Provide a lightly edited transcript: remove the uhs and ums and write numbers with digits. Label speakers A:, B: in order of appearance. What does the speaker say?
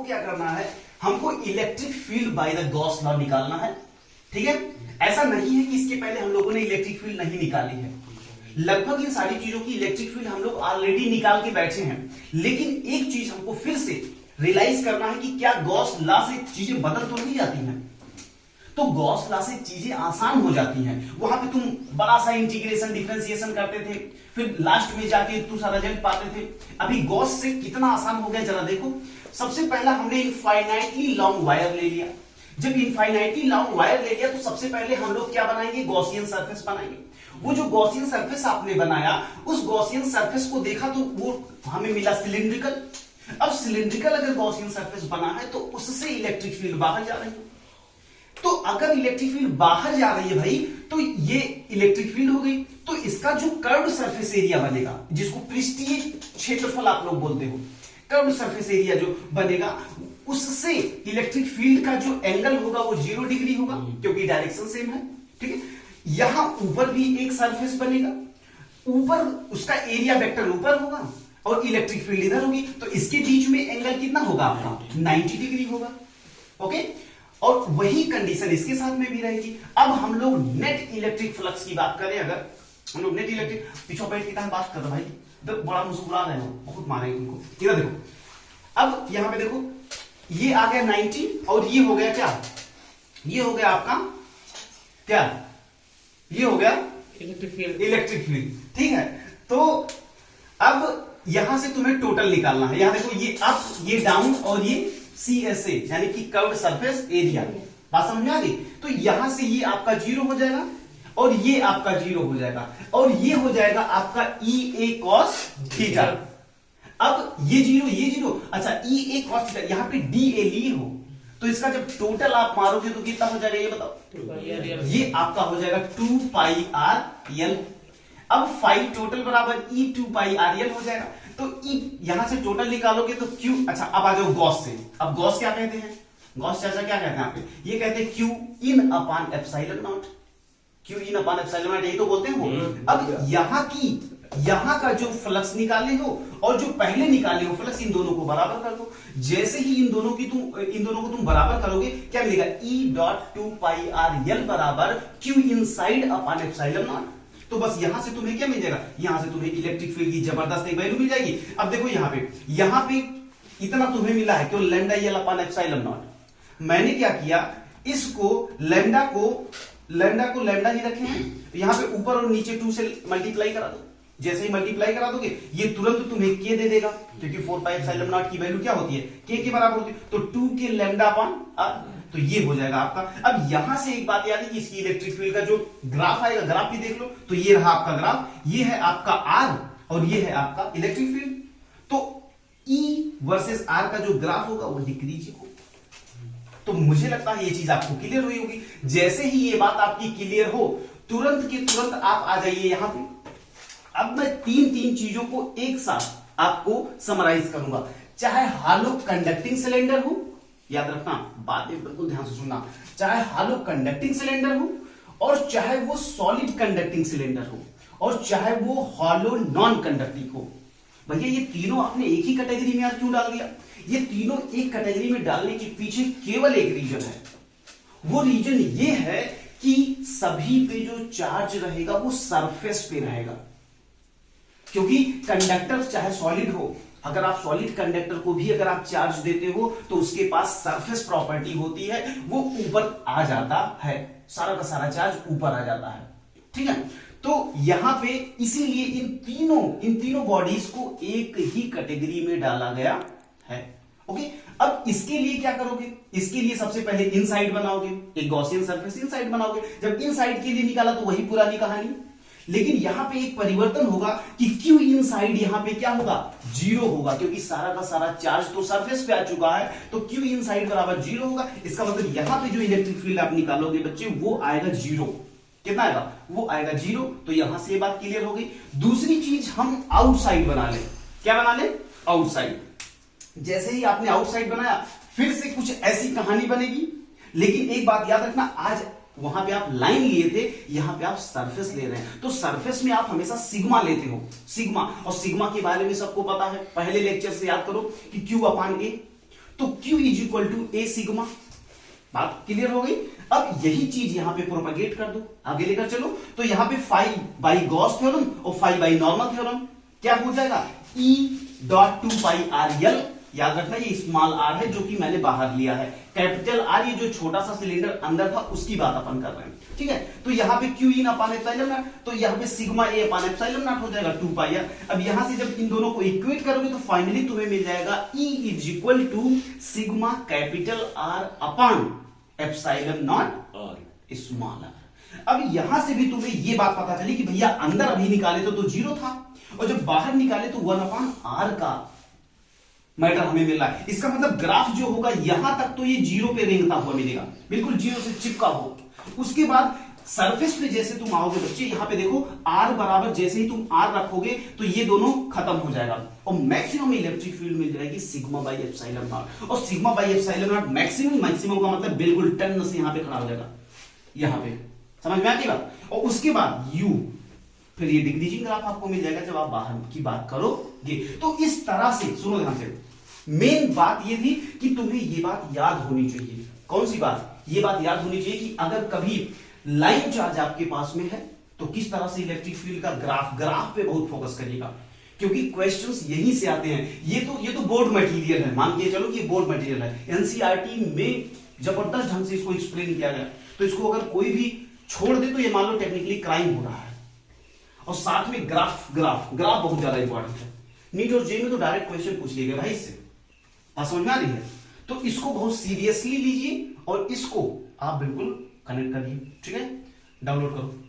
A: हमको क्या करना है, हमको electric field by the Gauss law निकालना है। ठीक है, ऐसा नहीं है कि इसके पहले हम लोगों ने इलेक्ट्रिक फील्ड नहीं निकाली है, लगभग इन सारी चीजों की इलेक्ट्रिक फील्ड हम लोग ऑलरेडी निकाल के बैठे हैं, लेकिन एक चीज हमको फिर से रियलाइज करना है कि क्या गॉस लॉ से चीजें बदल तो नहीं जाती हैं। तो गॉस लॉ से चीजें आसान हो जाती हैं। वहां पे तुम बड़ा सा इंटीग्रेशन डिफरेंशिएशन करते थे, फिर लास्ट में जाके तुम सा रिजल्ट पाते थे। अभी गॉस से कितना आसान हो गया जरा देखो। सबसे पहला हमने इनफाइनाइटली लॉन्ग वायर ले लिया। जब इनफाइनाइटली लॉन्ग वायर ले लिया तो सबसे पहले हम लोग क्या बनाएंगे, गॉसियन सरफेस बनाएंगे। वो जो गॉसियन सरफेस आपने बनाया, उस गॉसियन सरफेस को देखा तो वो हमें मिला सिलिंड्रिकल। अब सिलिंड्रिकल अगर गॉसियन सरफेस बना है तो उससे इलेक्ट्रिक फील्ड बाहर जा रही है। तो अगर इलेक्ट्रिक फील्ड बाहर जा रही है भाई, तो ये इलेक्ट्रिक फील्ड हो गई। तो इसका जो कर्व्ड सरफेस एरिया बनेगा, जिसको पृष्ठीय क्षेत्रफल आप लोग बोलते हो, कर्व्ड सरफेस एरिया जो बनेगा, उससे इलेक्ट्रिक फील्ड का जो एंगल होगा वो 0 डिग्री होगा, क्योंकि डायरेक्शन सेम है। ठीक है, यहां ऊपर भी एक सरफेस बनेगा, ऊपर उसका एरिया वेक्टर ऊपर होगा और इलेक्ट्रिक फील्ड इधर होगी, तो इसके बीच में एंगल कितना होगा आपका, 90 डिग्री होगा। ओके, और वही कंडीशन इसके साथ में भी रहेगी। अब हम लोग नेट इलेक्ट्रिक फ्लक्स की बात करें, अगर हम लोग नेट इलेक्ट्रिक पीछे बैठ के बात कर रहे भाई, तो बड़ा मुस्कुरा रहे हो, बहुत मारेंगे तुमको। इधर देखो, अब यहां पे देखो, ये आ गया 90 और ये हो गया क्या, ये हो गया आपका क्या, ये हो गया इलेक्ट्रिक फील्ड, इलेक्ट्रिक फील्ड। ठीक है, तो अब यहां से तुम्हें टोटल निकालना है। यहां देखो, ये अप, ये डाउन और ये CSA यानी कि कर्व्ड सरफेस एरिया, बात समझ में आ गई। तो यहां से ये आपका 0 हो जाएगा और ये आपका 0 हो जाएगा और ये हो जाएगा आपका EA cos थीटा। अब ये 0, अच्छा EA cos थीटा, यहां पे DA लिए हो तो इसका जब टोटल आप मारोगे तो कितना हो जाएगा ये बताओ, ये आपका हो जाएगा 2 पाई RL। अब फाइव टोटल बराबर E 2 पाई RL हो जाएगा। तो E यहां से टोटल निकालोगे तो Q, अच्छा अब आ जाओ गॉस से। अब गॉस क्या कहते हैं, गॉस चाचा क्या कहते हैं यहाँ पे, ये कहते हैं Q in upon epsilon not, Q in upon epsilon not, यही तो बोलते हैं वो। अब यहां का जो फ्लक्स निकाले हो और जो पहले निकाले हो फ्लक्स, इन दोनों को बराबर कर दो। जैसे ही इन दोनों को तुम बराबर करोगे, क्या मिलेगा, E डॉट 2 पाई RL बराबर Q inside upon epsilon not. तो बस यहां से तुम्हें क्या मिल जाएगा, यहां से तुम्हें इलेक्ट्रिक फील्ड की जबरदस्त एक वैल्यू मिल जाएगी। अब देखो यहां पे इतना तुम्हें मिला है, क्यों, lambda L upon epsilon not. मैंने क्या किया, इसको लैम्डा को लैम्डा ही रखे हैं, तो यहां पे ऊपर और नीचे 2 से मल्टीप्लाई करा दो। जैसे ही मल्टीप्लाई करा दोगे ये तुरंत तुम्हें k दे देगा, क्योंकि 4 पाई एप्सिलॉन नॉट की वैल्यू क्या होती है, k के बराबर होती है। तो 2 के लैम्डा अपान r, तो ये हो जाएगा आपका। अब यहां से एक बात याद है कि इसकी इलेक्ट्रिक फील्ड का जो ग्राफ आएगा, ग्राफ भी देख लो, तो ये रहा आपका ग्राफ, ये है आपका R और ये है आपका इलेक्ट्रिक फील्ड। तो E वर्सेस R का जो ग्राफ होगा वो डिक्रीज होगा। तो मुझे लगता है ये चीज आपको क्लियर हुई होगी। जैसे ही ये बात आपकी क्लियर हो, तुरंत के तुरंत आप आ जाइए यहां पे। अब मैं तीन चीजों को एक साथ आपको समराइज करूंगा, चाहे हालो कंडक्टिंग सिलेंडर हो, याद रखना, बात बिल्कुल ध्यान से सुनना, चाहे हालो कंडक्टिंग सिलेंडर हो और चाहे वो सॉलिड कंडक्टिंग सिलेंडर हो और चाहे वो हॉलो नॉन कंडक्टिंग हो। भैया ये तीनों आपने एक ही कैटेगरी में यार क्यों डाल दिया, ये तीनों एक कैटेगरी में डालने के पीछे केवल एक रीजन है। वो रीजन ये है कि सभी पे जो चार्ज रहेगा वो सरफेस पे रहेगा, क्योंकि कंडक्टर चाहे सॉलिड हो, अगर आप सॉलिड कंडक्टर को भी अगर आप चार्ज देते हो तो उसके पास सरफेस प्रॉपर्टी होती है, वो ऊपर आ जाता है, सारा का सारा चार्ज ऊपर आ जाता है। ठीक है, तो यहां पे इसीलिए इन तीनों बॉडीज को एक ही कैटेगरी में डाला गया है। ओके, अब इसके लिए क्या करोगे, इसके लिए सबसे पहले इनसाइड बनाओगे, एक गॉसियन सरफेस इनसाइड बनाओगे। जब इनसाइड के लिए निकाला तो वही पुरानी कहानी, लेकिन यहां पे एक परिवर्तन होगा कि Q इनसाइड यहां पे क्या होगा, 0 होगा, क्योंकि सारा का सारा चार्ज तो सरफेस पे आ चुका है, तो Q इनसाइड बराबर 0 होगा। इसका मतलब यहां पे जो इलेक्ट्रिक फील्ड आप निकालोगे बच्चे, वो आएगा 0। कितना आएगा, वो आएगा 0। तो यहां से ये बात क्लियर हो गई। दूसरी चीज हम आउटसाइड बना ले, क्या बना ले, आउटसाइड। जैसे ही आपने आउटसाइड बनाया, फिर से कुछ ऐसी कहानी बनेगी, लेकिन एक बात याद रखना, आज वहां पे आप लाइन लिए थे, यहां पे आप सरफेस ले रहे हैं, तो सरफेस में आप हमेशा सिग्मा लेते हो, सिग्मा, और सिग्मा के बारे में सबको पता है, पहले लेक्चर से याद करो कि Q अपान A। तो Q is equal to a sigma. बात क्लियर हो गई। अब यही चीज यहां पे प्रोपेगेट कर दो, आगे लेकर चलो। तो यहां पे फाई बाई गॉस थ्योरम और फाई बाई नॉर्मल थ्योरम क्या हो जाएगा, E डॉट 2 पाई आर एल। याद रखना ये स्मॉल आर है जो कि मैंने बाहर लिया है, कैपिटल आर ये जो छोटा सा सिलेंडर अंदर था उसकी बात अपन कर रहे हैं, ठीक है। तो यहाँ पे Q in upon epsilon not, तो यहाँ पे sigma A upon epsilon not हो जाएगा 2 पाई आर। अब यहां से जब इन दोनों को इक्वेट करोगे तो फाइनली तुम्हें मिल जाएगा E is equal to sigma capital R upon epsilon not small R. अब यहां से भी तुम्हें ये बात पता चली कि भैया अंदर अभी निकाले तो 0 था और जब बाहर निकाले तो 1 अपान आर का मैटर हमें मिल रहा है। इसका मतलब ग्राफ जो होगा यहां तक तो ये 0 पे रेंगता हुआ मिलेगा, बिल्कुल 0 से चिपका हो। उसके बाद सरफेस पे जैसे तुम आओगे बच्चे, यहां पे देखो आर बराबर जैसे ही तुम आर रखोगे तो ये दोनों खत्म हो जाएगा और मैक्सिमम इलेक्ट्रिक फील्ड मिल जाएगी सिग्मा बाई एप्सिलॉन नॉट। और sigma by epsilon not maximum का मतलब बिल्कुल टन से यहां पे खड़ा हो जाएगा, यहां पे समझ में आती बात। और उसके बाद यू, फिर ये डिक्रीजिंग ग्राफ आपको मिल जाएगा जब आप बाहर की बात करोगे। तो इस तरह से सुनो ध्यान से, मेन बात ये थी कि तुम्हें ये बात याद होनी चाहिए। कौन सी बात, ये बात याद होनी चाहिए कि अगर कभी लाइन चार्ज आपके पास में है तो किस तरह से इलेक्ट्रिक फील्ड का ग्राफ पे बहुत फोकस करिएगा, क्योंकि क्वेश्चंस यहीं से आते हैं। ये तो बोर्ड मटेरियल है, मान के चलो कि ये बोर्ड मटेरियल है, एनसीईआरटी में जबरदस्त ढंग से इसको एक्सप्लेन किया गया। तो इसको अगर कोई भी छोड़ दे तो ये मान लो टेक्निकली क्राइम हो रहा है। और साथ में ग्राफ बहुत ज्यादा इंपॉर्टेंट है। नीट और जे में तो डायरेक्ट क्वेश्चन पूछ लिए गए भाई इससे, समझ में आ रही है। तो इसको बहुत सीरियसली लीजिए और इसको आप बिल्कुल कनेक्ट करिए, ठीक है। डाउनलोड करो।